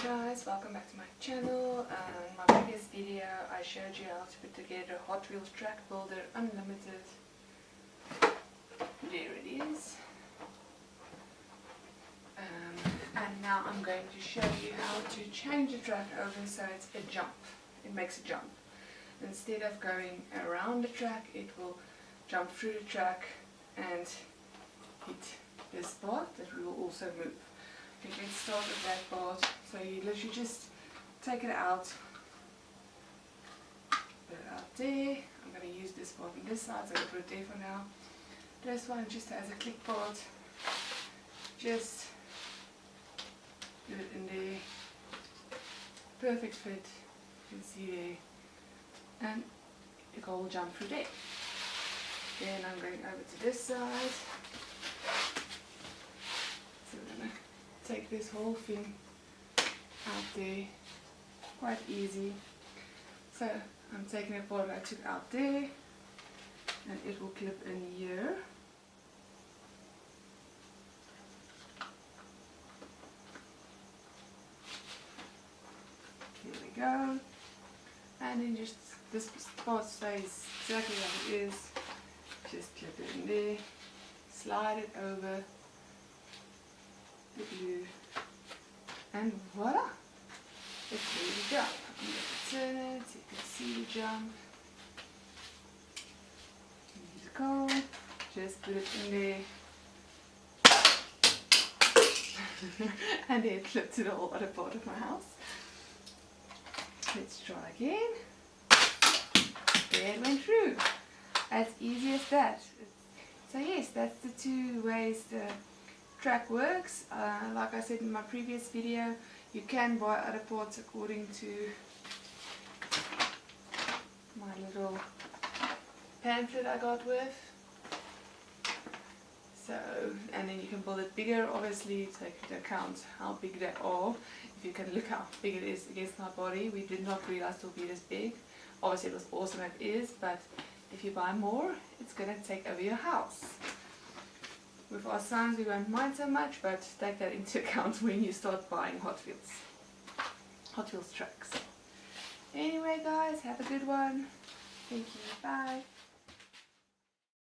guys, welcome back to my channel. In my previous video I showed you how to put together a Hot Wheels Track Builder Unlimited. There it is. And now I'm going to show you how to change the track over so it's a jump. It makes a jump. Instead of going around the track, it will jump through the track and hit this part that we will also move. Okay, let's start with that part. So you literally just take it out, put it out there. I'm going to use this part on this side, so I'm going to put it there for now. This one just as a click part, just put it in there. Perfect fit, you can see there, and it will jump through there. Then I'm going over to this side. So I'm going to take this whole thing out there, quite easy. So I'm taking it what I took out there, and it will clip in here. Here we go. And then just this part stays exactly like it is. Just clip it in there, slide it over the glue, and voila! It's ready to jump. I'm going to turn it so you can see the jump. Here you go. Just put it in there. And it clipped to the whole other part of my house. Let's try again. There it went through. As easy as that. So yes, that's the two ways the track works. Like I said in my previous video, you can buy other parts according to my little pamphlet I got with. So, and then you can build it bigger, obviously take into account how big they are. If you can look how big it is against my body, we did not realize it will be this big. Obviously it was awesome, it is, but if you buy more, it's going to take over your house. With our sons we won't mind so much, but take that into account when you start buying Hot Wheels tracks. Anyway guys, have a good one. Thank you, bye.